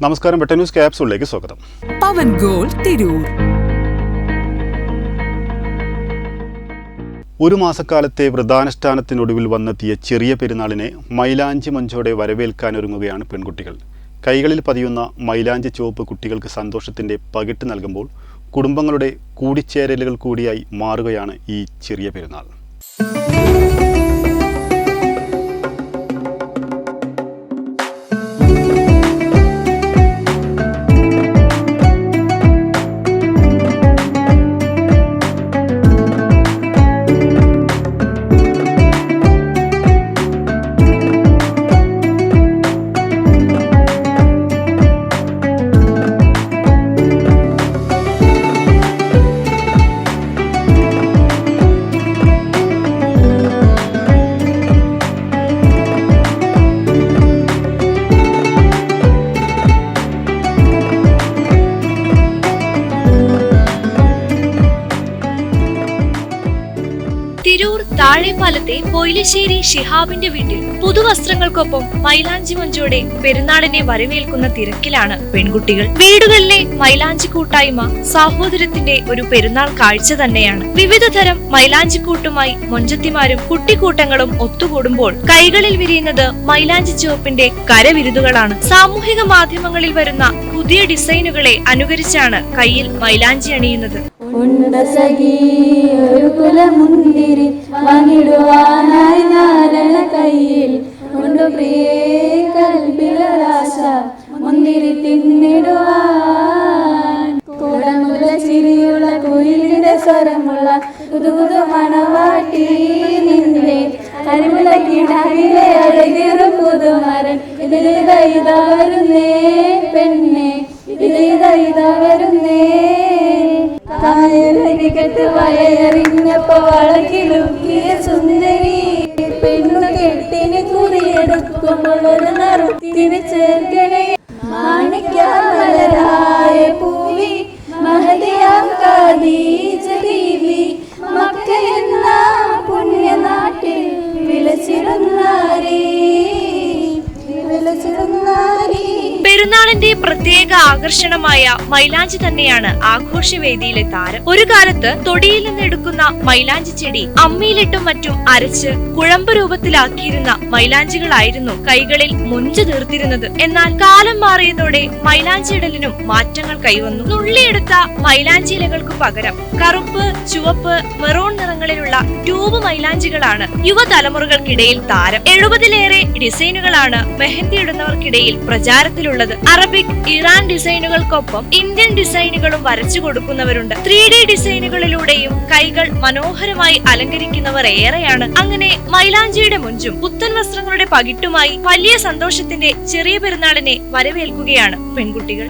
നമസ്കാരം, വെട്ട ന്യൂസ് ക്യാപ്സൂളിലേക്ക് സ്വാഗതം. പവൻ ഗോൾ തിരൂർ. ഒരു മാസക്കാലത്തെ വ്രതാനുഷ്ഠാനത്തിനൊടുവിൽ വന്നെത്തിയ ചെറിയ പെരുന്നാളിനെ മൈലാഞ്ചി മഞ്ചോടെ വരവേൽക്കാനൊരുങ്ങുകയാണ് പെൺകുട്ടികൾ. കൈകളിൽ പതിയുന്ന മൈലാഞ്ചി ചുവപ്പ് കുട്ടികൾക്ക് സന്തോഷത്തിൻ്റെ പകിട്ട് നൽകുമ്പോൾ കുടുംബങ്ങളുടെ കൂടിച്ചേരലുകൾ കൂടിയായി മാറുകയാണ് ഈ ചെറിയ പെരുന്നാൾ. തിരൂർ താഴെപ്പാലത്തെ പൊയിലശ്ശേരി ഷിഹാബിന്റെ വീട്ടിൽ പുതുവസ്ത്രങ്ങൾക്കൊപ്പം മൈലാഞ്ചി മഞ്ചോടെ പെരുന്നാളിനെ വരവേൽക്കുന്ന തിരക്കിലാണ് പെൺകുട്ടികൾ. വീടുകളിലെ മൈലാഞ്ചി കൂട്ടായ്മ സഹോദരത്തിന്റെ ഒരു പെരുന്നാൾ കാഴ്ച തന്നെയാണ്. വിവിധ തരം മൈലാഞ്ചിക്കൂട്ടുമായി മൊഞ്ചത്തിമാരും കുട്ടിക്കൂട്ടങ്ങളും ഒത്തുകൂടുമ്പോൾ കൈകളിൽ വിരിയുന്നത് മൈലാഞ്ചി ചുവപ്പിന്റെ കരവിരുതുകളാണ്. സാമൂഹിക മാധ്യമങ്ങളിൽ വരുന്ന പുതിയ ഡിസൈനുകളെ അനുകരിച്ചാണ് കയ്യിൽ മൈലാഞ്ചി അണിയുന്നത്. ഒരു കുലമുന്തിരി വാങ്ങിടുവാനായി നാരണ കയ്യിൽ ഉണ്ടു പ്രിയേ കൽബിലൊരാശ മുന്തിരി തിന്നിടുവാൻ. കൂടമുള്ള ചിരിയുള്ള കുയിലിന്റെ സ്വരമുള്ള പുതുപുതു മണവാട്ടി നിന്റെ അരിമുള്ള കിണറിലെ അഴകേറും പുതുമരൻ ഇതിലിതാ വരുന്നേ പെണ്ണെ ഇതിലിതാ വരുന്നേ. കായലികത്ത് വയറിഞ്ഞപ്പോ വളക്കിലുക്കിയ സുന്ദരി പെണ്ണു കെട്ടിന് കുറിയെടുക്കുമ്പോൾ ഒരു നറുക്കിന് ചേർക്കണേ. മാണിക്യമലരായ പൂവി മഹദിയാം ഖദീജ ബീവി മക്ക എന്ന പുണ്യനാട്ടിൽ വിലച്ചിരുന്നാരി. പെരുന്നാളിന്റെ പ്രത്യേക ആകർഷണമായ മൈലാഞ്ചി തന്നെയാണ് ആഘോഷവേദിയിലെ താരം. ഒരു കാലത്ത് തൊടിയിൽ നിന്നെടുക്കുന്ന മൈലാഞ്ചി ചെടി അമ്മിയിലിട്ടും മറ്റും അരച്ച് കുഴമ്പ് രൂപത്തിലാക്കിയിരുന്ന മൈലാഞ്ചികളായിരുന്നു കൈകളിൽ മൊഞ്ചു തീർത്തിരുന്നത്. എന്നാൽ കാലം മാറിയതോടെ മൈലാഞ്ചി ഇടലിനും മാറ്റങ്ങൾ കൈവന്നു. നുള്ളിയെടുത്ത മൈലാഞ്ചി ഇലകൾക്കു പകരം കറുപ്പ്, ചുവപ്പ്, മെറൂൺ നിറങ്ങളിലുള്ള ട്യൂബ് മൈലാഞ്ചികളാണ് യുവതലമുറകൾക്കിടയിൽ താരം. 70-ലേറെ ഡിസൈനുകളാണ് മെഹന്തി ഇടുന്നവർക്കിടയിൽ പ്രചാരത്തിലുള്ളത്. അറബിക്, ഇറാൻ ഡിസൈനുകൾക്കൊപ്പം ഇന്ത്യൻ ഡിസൈനുകളും വരച്ചു കൊടുക്കുന്നവരുണ്ട്. 3D ഡിസൈനുകളിലൂടെയും കൈകൾ മനോഹരമായി അലങ്കരിക്കുന്നവർ ഏറെയാണ്. അങ്ങനെ മൈലാഞ്ചിയുടെ മുഞ്ചും പുത്തൻ വസ്ത്രങ്ങളുടെ പകിട്ടുമായി വലിയ സന്തോഷത്തിന്റെ ചെറിയ പെരുന്നാളിനെ വരവേൽക്കുകയാണ് പെൺകുട്ടികൾ.